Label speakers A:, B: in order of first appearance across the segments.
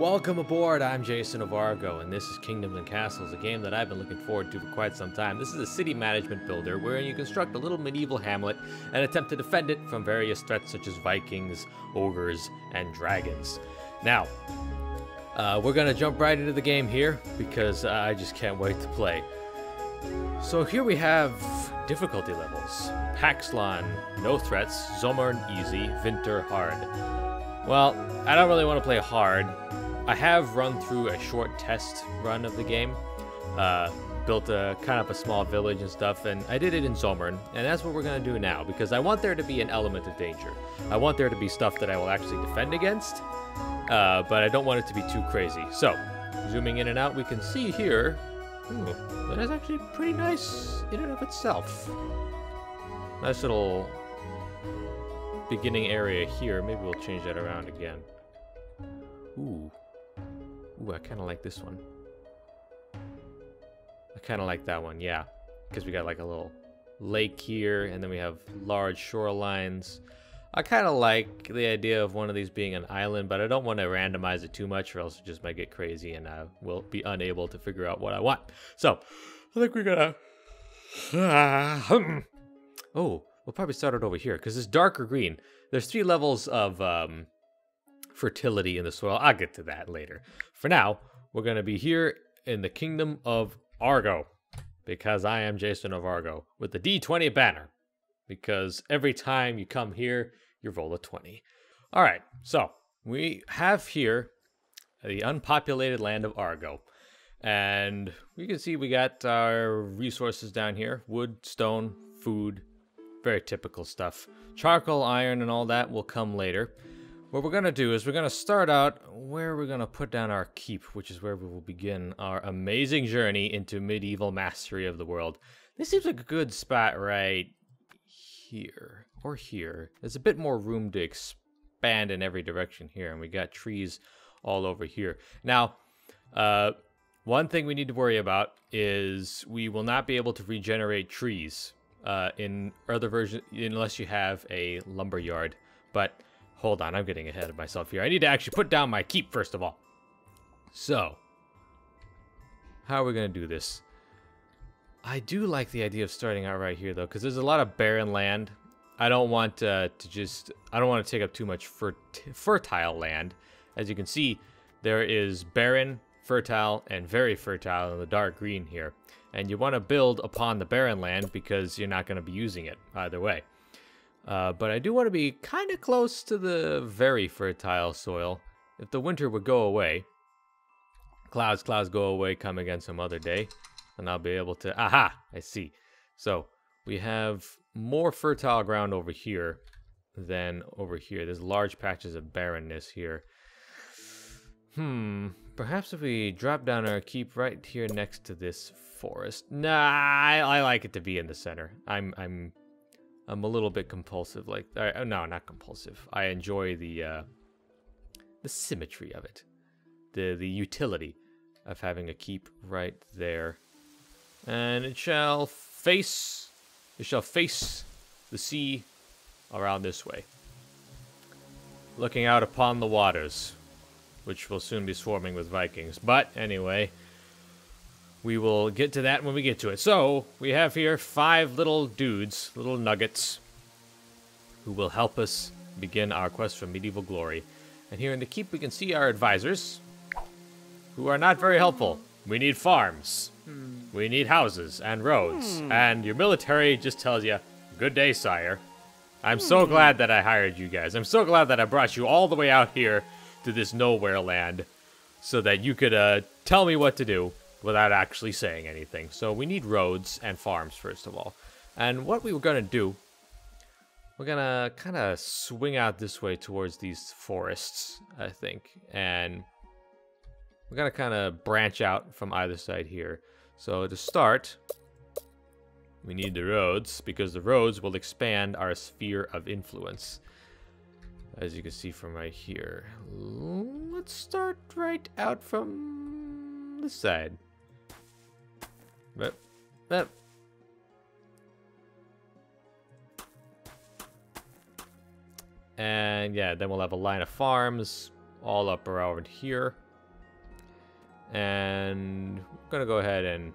A: Welcome aboard, I'm JasonOfArgo, and this is Kingdoms and Castles, a game that I've been looking forward to for quite some time. This is a city management builder wherein you construct a little medieval hamlet and attempt to defend it from various threats such as Vikings, ogres, and dragons. Now, we're gonna jump right into the game here because I just can't wait to play. So here we have difficulty levels. Paxlon, no threats, Zommern easy, Winter hard. Well, I don't really want to play hard. I have run through a short test run of the game, built a kind of a small village and stuff, and I did it in Zommern, and that's what we're going to do now, because I want there to be an element of danger. I want there to be stuff that I will actually defend against, but I don't want it to be too crazy. So, zooming in and out, we can see here, that is actually pretty nice in and of itself. Nice little beginning area here. Maybe we'll change that around again. Ooh, I kind of like this one. I kind of like that one, yeah. Because we got like a little lake here, and then we have large shorelines. I kind of like the idea of one of these being an island, but I don't want to randomize it too much, or else it just might get crazy, and I will be unable to figure out what I want. So, I think we're gonna... Oh, we'll probably start it over here, because it's darker green. There's 3 levels of fertility in the soil. I'll get to that later. For now, we're going to be here in the Kingdom of Argo, because I am JasonOfArgo, with the D20 banner, because every time you come here, you roll a 20. All right, so we have here the unpopulated land of Argo, and we can see we got our resources down here: wood, stone, food. Very typical stuff. Charcoal, iron, and all that will come later. What we're going to do is we're going to start out where we're going to put down our keep, which is where we will begin our amazing journey into medieval mastery of the world. This seems like a good spot right here, or here. There's a bit more room to expand in every direction here, and we got trees all over here. Now, one thing we need to worry about is we will not be able to regenerate trees in other versions unless you have a lumber yard. But hold on, I'm getting ahead of myself here. I need to actually put down my keep first of all. So, how are we going to do this? I do like the idea of starting out right here though, because there's a lot of barren land. I don't want to take up too much fertile land. As you can see, there is barren, fertile, and very fertile in the dark green here. And you want to build upon the barren land because you're not going to be using it either way. But I do want to be kind of close to the very fertile soil. If the winter would go away, clouds go away, come again some other day, and I'll be able to... Aha! I see. So, we have more fertile ground over here than over here. There's large patches of barrenness here. Perhaps if we drop down our keep right here next to this forest. Nah, I like it to be in the center. I'm a little bit compulsive, like no, not compulsive. I enjoy the symmetry of it, the utility of having a keep right there, and it shall face the sea around this way, looking out upon the waters, which will soon be swarming with Vikings. But anyway, we will get to that when we get to it. So, we have here 5 little dudes, little nuggets, who will help us begin our quest for medieval glory. And here in the keep, we can see our advisors, who are not very helpful. We need farms. We need houses and roads. And your military just tells you, good day, sire. I'm so glad that I hired you guys. I'm so glad that I brought you all the way out here to this nowhere land so that you could tell me what to do without actually saying anything. So we need roads and farms, first of all. And what we were going to do, we're going to kind of swing out this way towards these forests, I think. And we're going to kind of branch out from either side here. So to start, we need the roads, because the roads will expand our sphere of influence. As you can see from right here. Let's start right out from this side. And yeah, then we'll have a line of farms all up around here. And we're gonna go ahead and...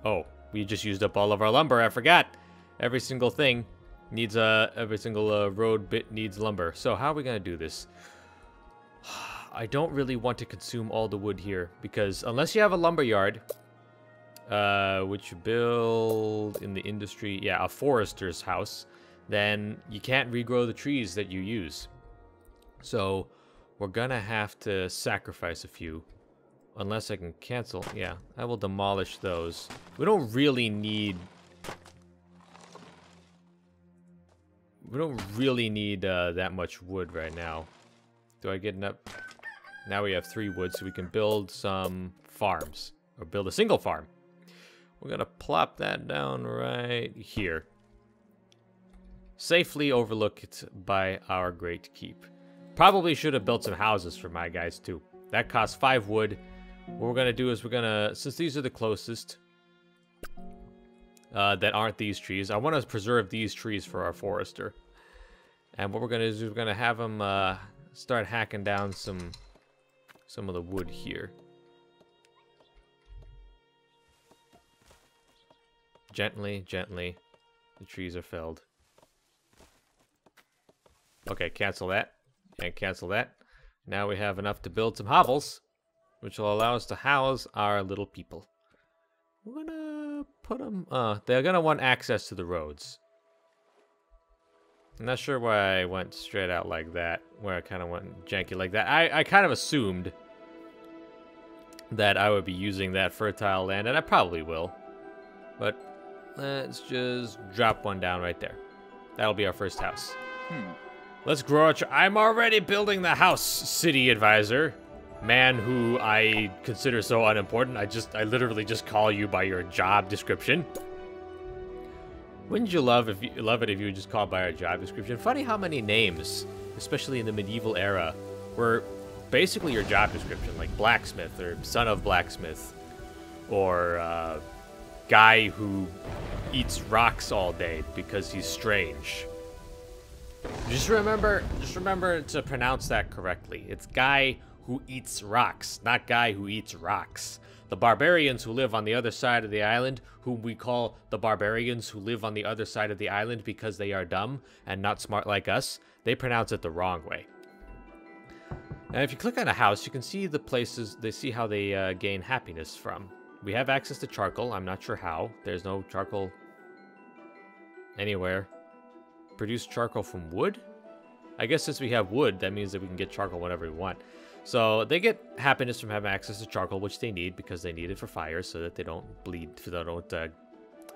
A: Oh, we just used up all of our lumber. I forgot. Every single thing needs every single road bit needs lumber. So how are we gonna do this? I don't really want to consume all the wood here because unless you have a lumber yard, which you build in the industry, yeah, a forester's house, then you can't regrow the trees that you use. So we're gonna have to sacrifice a few. Unless I can cancel. Yeah, I will demolish those. We don't really need... We don't really need that much wood right now. Do I get enough? Now we have 3 wood, so we can build some farms. Or build a single farm. We're gonna plop that down right here. Safely overlooked by our great keep. Probably should have built some houses for my guys too. That costs 5 wood. What we're gonna do is we're gonna, since these are the closest that aren't these trees, I want to preserve these trees for our forester. And what we're gonna do is we're gonna have them start hacking down some of the wood here. Gently, gently. The trees are felled. Okay, cancel that. And cancel that. Now we have enough to build some hovels, which will allow us to house our little people. We're gonna put them... they're gonna want access to the roads. I'm not sure why I went straight out like that, where I kind of went janky like that. I kind of assumed that I would be using that fertile land, and I probably will. But let's just drop one down right there. That'll be our first house. Let's grow I'm already building the house, city advisor. Man who I consider so unimportant. I literally just call you by your job description. Wouldn't you love it if you were just called by our job description? Funny how many names, especially in the medieval era, were basically your job description, like blacksmith or son of blacksmith, or guy who eats rocks all day because he's strange. Just remember to pronounce that correctly. It's guy who eats rocks, not guy who eats rocks. The barbarians who live on the other side of the island, whom we call the barbarians who live on the other side of the island because they are dumb and not smart like us, they pronounce it the wrong way. And if you click on a house, you can see the places, they see how they gain happiness from. We have access to charcoal. I'm not sure how. There's no charcoal anywhere. Produce charcoal from wood? I guess since we have wood, that means that we can get charcoal whenever we want. So they get happiness from having access to charcoal, which they need because they need it for fire so that they don't bleed, so they don't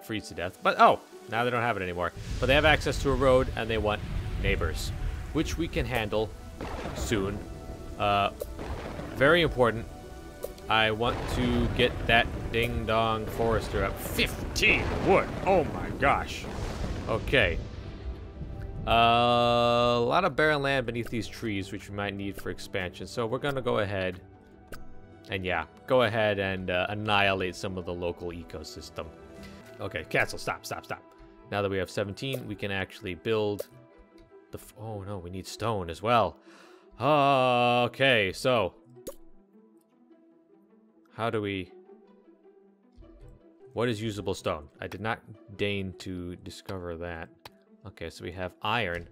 A: freeze to death. But oh, now they don't have it anymore. But they have access to a road and they want neighbors, which we can handle soon. Very important. I want to get that ding-dong forester up. 15 wood! Oh my gosh. Okay. A lot of barren land beneath these trees, which we might need for expansion. So we're going to go ahead and, yeah, go ahead and annihilate some of the local ecosystem. Okay, cancel. Stop. Now that we have 17, we can actually build the... Oh, no, we need stone as well. Okay, so... How do we... What is usable stone? I did not deign to discover that. Okay, so we have iron.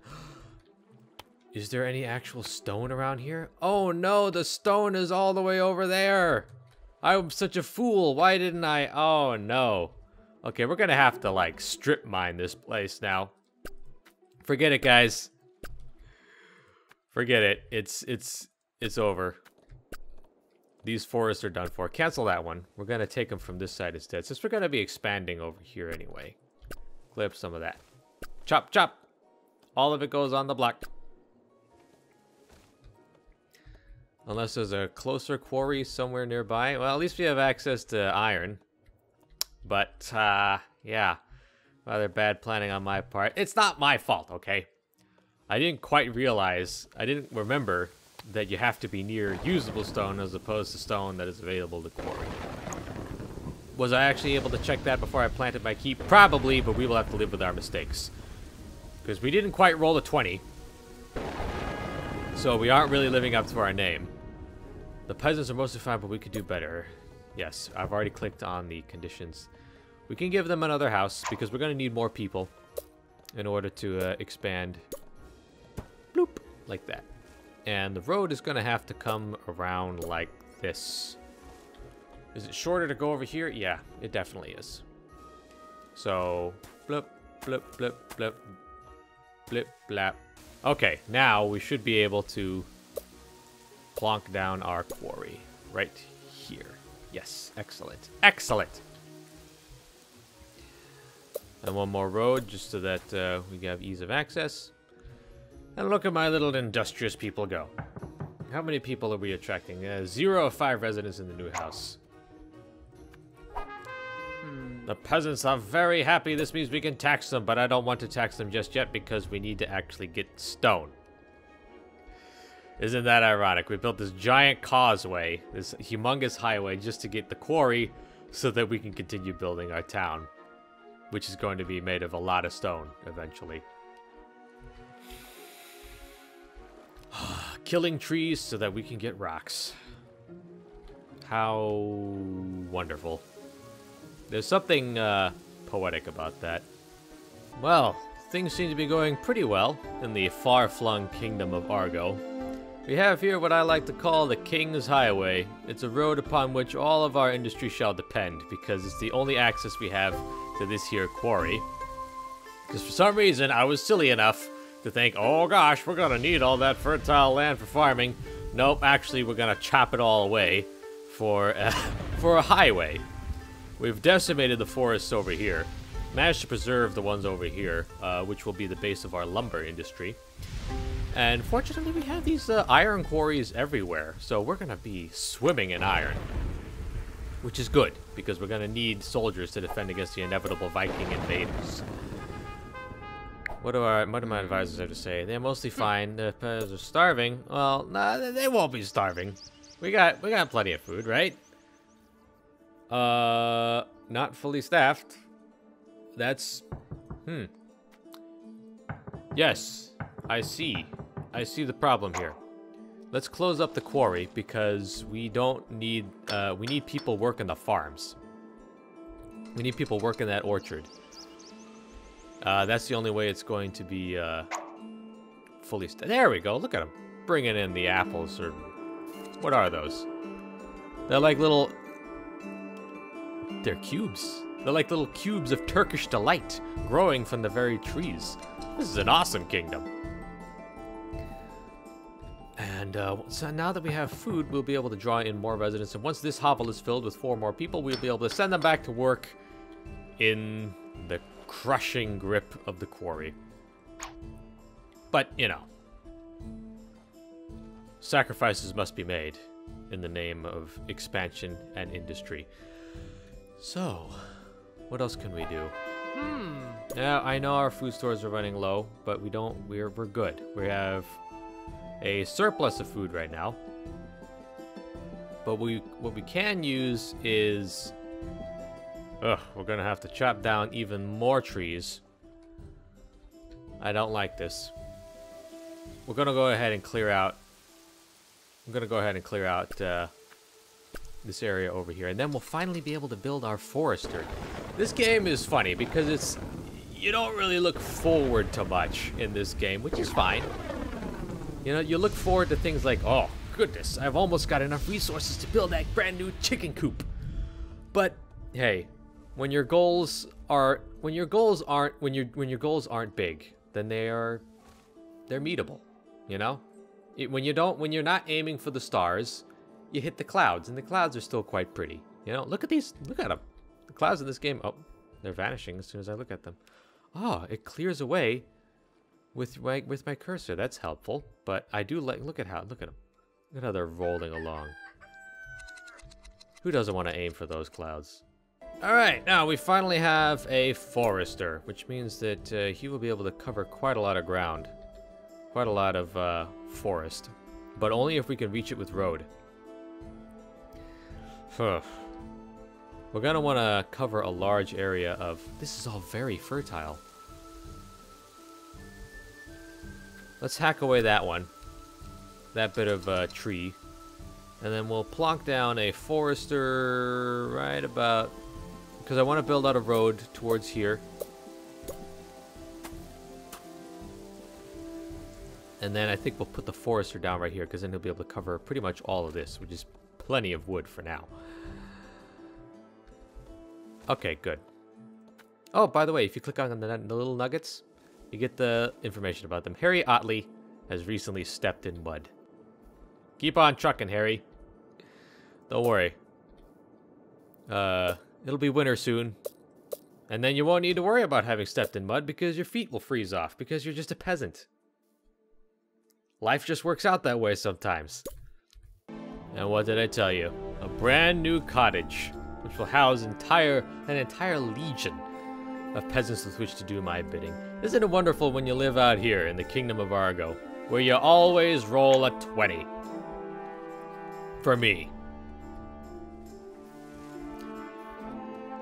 A: Is there any actual stone around here? Oh no, the stone is all the way over there. I'm such a fool. Why didn't I? Oh no. Okay, we're gonna have to like strip mine this place now. Forget it, guys. Forget it. It's over. These forests are done for. Cancel that one. We're gonna take them from this side instead, since we're gonna be expanding over here anyway. Clip some of that. Chop, chop. All of it goes on the block. Unless there's a closer quarry somewhere nearby. Well, at least we have access to iron. But, yeah. Rather bad planning on my part. It's not my fault, okay? I didn't quite realize, I didn't remember that you have to be near usable stone as opposed to stone that is available to quarry. Was I actually able to check that before I planted my keep? Probably, but we will have to live with our mistakes. Because we didn't quite roll a 20. So we aren't really living up to our name. The peasants are mostly fine, but we could do better. Yes, I've already clicked on the conditions. We can give them another house because we're going to need more people in order to expand. Bloop, like that. And the road is going to have to come around like this. Is it shorter to go over here? Yeah, it definitely is. So, blip, blip, blip, blip, blip, blap. Okay, now we should be able to plonk down our quarry right here. Yes, excellent. Excellent! And one more road just so that we have ease of access. And look at my little industrious people go. How many people are we attracting? 0 of 5 residents in the new house. The peasants are very happy. This means we can tax them, but I don't want to tax them just yet because we need to actually get stone. Isn't that ironic? We built this giant causeway, this humongous highway, just to get the quarry so that we can continue building our town, which is going to be made of a lot of stone eventually. Killing trees so that we can get rocks. How wonderful. There's something poetic about that. Well, things seem to be going pretty well in the far-flung kingdom of Argo. We have here what I like to call the King's Highway. It's a road upon which all of our industry shall depend because it's the only access we have to this here quarry. Because for some reason, I was silly enough to think, oh gosh, we're gonna need all that fertile land for farming. Nope, actually, we're gonna chop it all away for a highway. We've decimated the forests over here. Managed to preserve the ones over here, which will be the base of our lumber industry. And fortunately, we have these iron quarries everywhere, so we're gonna be swimming in iron. Which is good, because we're gonna need soldiers to defend against the inevitable Viking invaders. What do my advisors have to say? They're mostly fine. The peasants are starving. Well, nah, they won't be starving. We got plenty of food, right? Not fully staffed. That's... Yes, I see. I see the problem here. Let's close up the quarry because we don't need... we need people working the farms. We need people working that orchard. That's the only way it's going to be fully... There we go. Look at them. Bringing in the apples. Or what are those? They're like little... They're cubes. They're like little cubes of Turkish delight growing from the very trees. This is an awesome kingdom. And so now that we have food, we'll be able to draw in more residents. And once this hovel is filled with 4 more people, we'll be able to send them back to work in the crushing grip of the quarry. But, you know, sacrifices must be made in the name of expansion and industry. So, what else can we do? Yeah, I know our food stores are running low, but we're good. We have a surplus of food right now. But what we can use is... we're gonna have to chop down even more trees. I don't like this. We're gonna go ahead and clear out... I'm gonna go ahead and clear out this area over here, and then we'll finally be able to build our forester. This game is funny because it's... You don't really look forward to much in this game, which is fine. You know, you look forward to things like, oh, goodness, I've almost got enough resources to build that brand new chicken coop. But, hey... When your goals aren't big, then they're meetable, you know? When you're not aiming for the stars, you hit the clouds, and the clouds are still quite pretty. You know, look at them. The clouds in this game, oh, they're vanishing as soon as I look at them. Oh, it clears away with my cursor. That's helpful, but I do like, look at them. Look at how they're rolling along. Who doesn't want to aim for those clouds? Alright, now we finally have a forester, which means that he will be able to cover quite a lot of ground. Quite a lot of forest. But only if we can reach it with road. We're going to want to cover a large area of... This is all very fertile. Let's hack away that one. that bit of tree. And then we'll plonk down a forester right about... because I want to build out a road towards here. And then I think we'll put the forester down right here, because then he'll be able to cover pretty much all of this, which is plenty of wood for now. Okay, good. Oh, by the way, if you click on the little nuggets, you get the information about them. Harry Otley has recently stepped in mud. Keep on trucking, Harry. Don't worry. It'll be winter soon. And then you won't need to worry about having stepped in mud because your feet will freeze off because you're just a peasant. Life just works out that way sometimes. And what did I tell you? A brand new cottage, which will house an entire legion of peasants with which to do my bidding. Isn't it wonderful when you live out here in the Kingdom of Argo, where you always roll a 20? For me.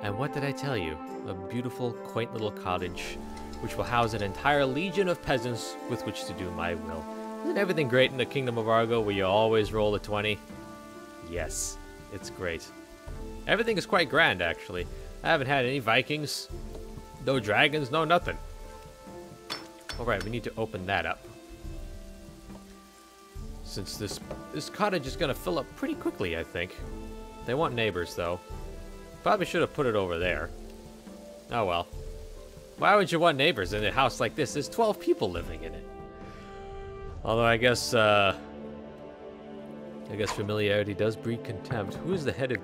A: And what did I tell you? A beautiful, quaint little cottage, which will house an entire legion of peasants with which to do my will. Isn't everything great in the Kingdom of Argo, where you always roll a 20? Yes, it's great. Everything is quite grand, actually. I haven't had any Vikings, no dragons, no nothing. Alright, we need to open that up. Since this cottage is going to fill up pretty quickly, I think. They want neighbors, though. Probably should have put it over there. Oh well. Why would you want neighbors in a house like this? There's 12 people living in it. Although I guess familiarity does breed contempt. Who is the head of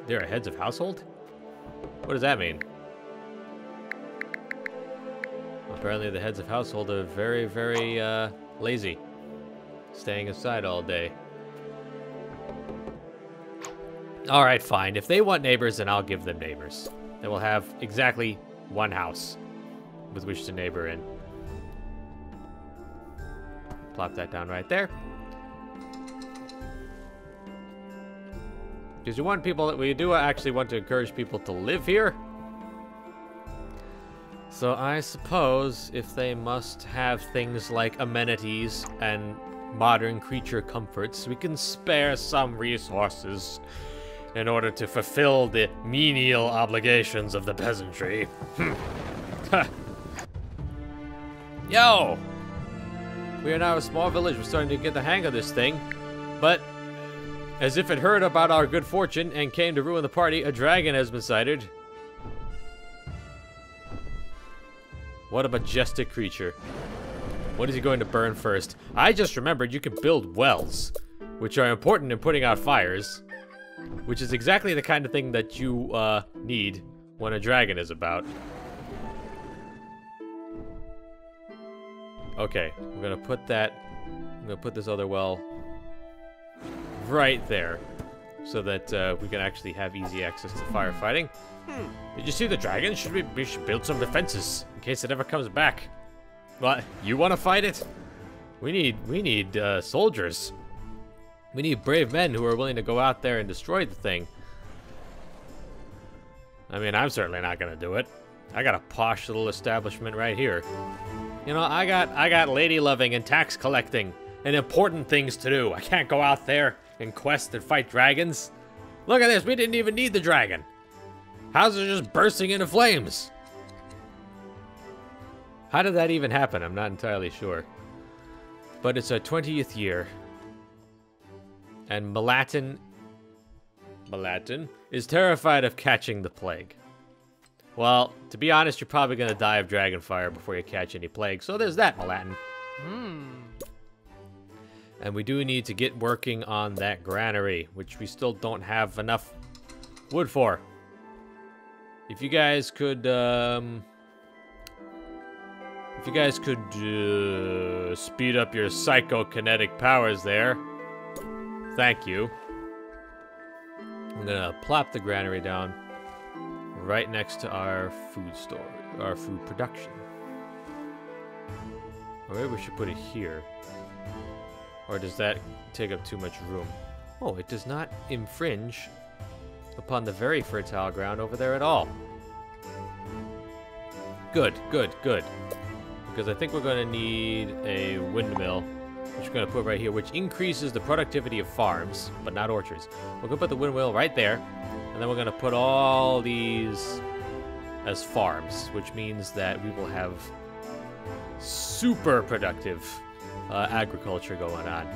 A: there are heads of household? What does that mean? Apparently the heads of household are very, very lazy. Staying inside all day. Alright, fine. If they want neighbors, then I'll give them neighbors. They will have exactly one house with which to neighbor in. Plop that down right there. Because we do actually want to encourage people to live here. So I suppose if they must have things like amenities and modern creature comforts, we can spare some resources in order to fulfill the menial obligations of the peasantry. Yo! We are now a small village. We're starting to get the hang of this thing. But, as if it heard about our good fortune and came to ruin the party, a dragon has been sighted. What a majestic creature. What is he going to burn first? I just remembered you can build wells, which are important in putting out fires. Which is exactly the kind of thing that you need when a dragon is about. Okay, I'm gonna put this other well right there, so that we can actually have easy access to firefighting. Did you see the dragon? We should build some defenses in case it ever comes back. What? You want to fight it? We need soldiers. We need brave men who are willing to go out there and destroy the thing. I mean, I'm certainly not gonna do it. I got a posh little establishment right here. You know, I got lady loving and tax collecting and important things to do. I can't go out there and quest and fight dragons. Look at this, we didn't even need the dragon. How's it just bursting into flames? How did that even happen? I'm not entirely sure. But it's our 20th year. And Malatin is terrified of catching the plague. Well, to be honest, you're probably going to die of dragon fire before you catch any plague. So there's that, Malatin. And we do need to get working on that granary, which we still don't have enough wood for. If you guys could, speed up your psychokinetic powers there. Thank you. I'm gonna plop the granary down right next to our food store, our food production. Or maybe we should put it here. Or does that take up too much room? Oh, it does not infringe upon the very fertile ground over there at all. Good, good, good. Because I think we're going to need a windmill, which going to put right here, which increases the productivity of farms, but not orchards. We're going to put the windmill right there, and then we're going to put all these as farms, which means that we will have super productive agriculture going on.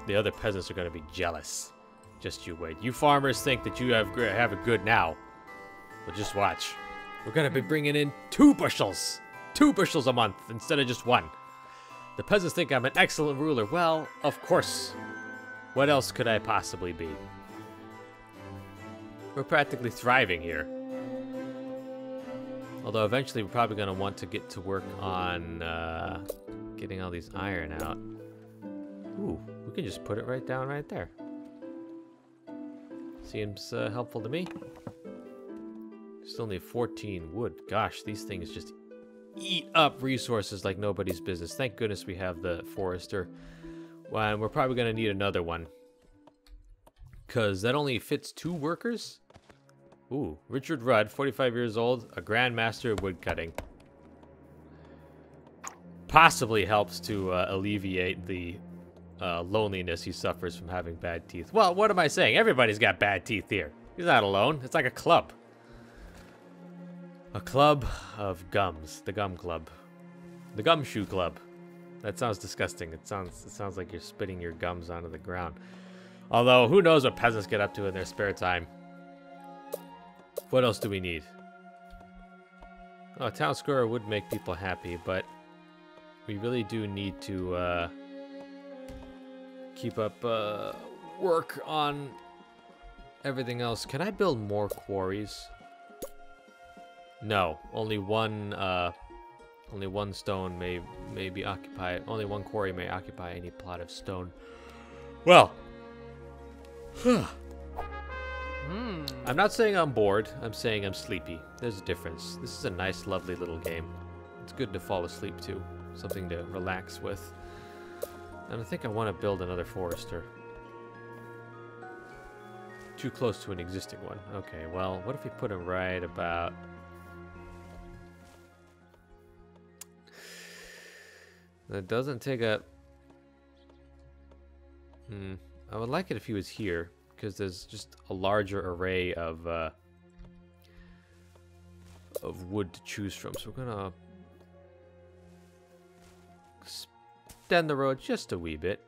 A: The other peasants are going to be jealous. Just you wait. You farmers think that you have it good now. Well, just watch. We're going to be bringing in 2 bushels. 2 bushels a month instead of just 1. The peasants think I'm an excellent ruler. Well, of course. What else could I possibly be? We're practically thriving here. Although eventually we're probably going to want to get to work on getting all these iron out. Ooh, we can just put it right down right there. Seems helpful to me. Still need 14 wood. Gosh, these things just eat up resources like nobody's business. Thank goodness we have the forester. Well, and we're probably going to need another one. Because that only fits 2 workers? Ooh, Richard Rudd, 45 years old, a grandmaster of woodcutting. Possibly helps to alleviate the loneliness he suffers from having bad teeth. Well, what am I saying? Everybody's got bad teeth here. He's not alone. It's like a club. A club of gums. The gum club. The gumshoe club. That sounds disgusting. It sounds like you're spitting your gums onto the ground. Although, who knows what peasants get up to in their spare time. What else do we need? Oh, a town square would make people happy, but we really do need to keep up work on everything else. Can I build more quarries? No, only one stone may be occupied. Only one quarry may occupy any plot of stone. Well, I'm not saying I'm bored. I'm saying I'm sleepy. There's a difference. This is a nice, lovely little game. It's good to fall asleep to. Something to relax with. And I think I want to build another forester. Too close to an existing one. Okay, well, what if we put him right about... That doesn't take up... I would like it if he was here, because there's just a larger array of wood to choose from. So we're gonna extend the road just a wee bit.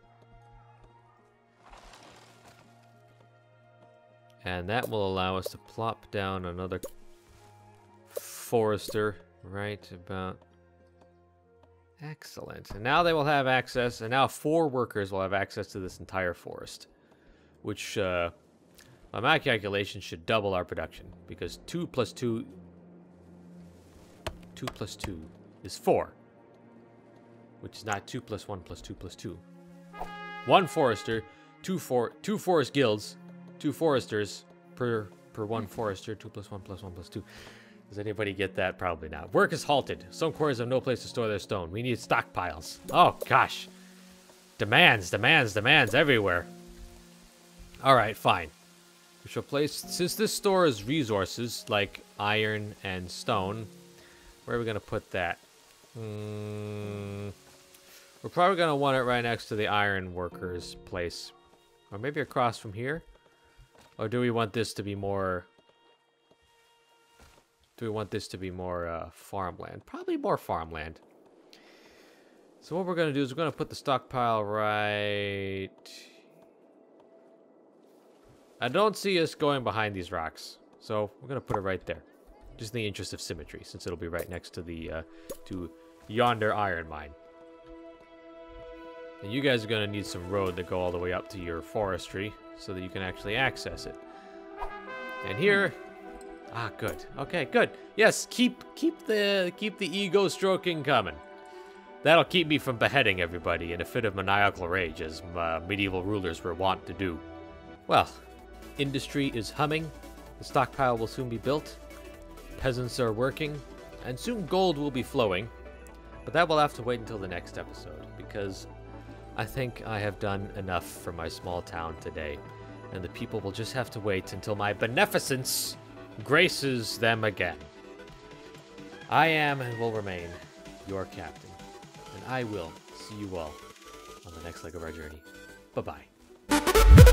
A: And that will allow us to plop down another forester right about... Excellent. And now they will have access, and now 4 workers will have access to this entire forest. Which, by my calculation, should double our production. Because 2 plus 2 is 4. Which is not 2 plus 1 plus 2 plus 2. 1 forester, 2 forest guilds, 2 foresters per 1 forester, 2 plus 1 plus 1 plus 2. Does anybody get that? Probably not. Work is halted. Some quarries have no place to store their stone. We need stockpiles. Oh, gosh. Demands everywhere. Alright, fine. We shall place... Since this stores resources, like iron and stone, where are we going to put that? We're probably going to want it right next to the iron workers' place. Or maybe across from here? Or do we want this to be more... farmland? Probably more farmland. So what we're going to do is we're going to put the stockpile right... I don't see us going behind these rocks. So we're going to put it right there. Just in the interest of symmetry, since it'll be right next to the to yonder iron mine. And you guys are going to need some road to go all the way up to your forestry so that you can actually access it. And here... Ah, good. Okay, good. Yes, keep the ego stroking coming. That'll keep me from beheading everybody in a fit of maniacal rage, as medieval rulers were wont to do. Well, industry is humming. The stockpile will soon be built. Peasants are working, and soon gold will be flowing. But that will have to wait until the next episode, because I think I have done enough for my small town today, and the people will just have to wait until my beneficence graces them again. I am and will remain your captain, and I will see you all on the next leg of our journey. Bye-bye.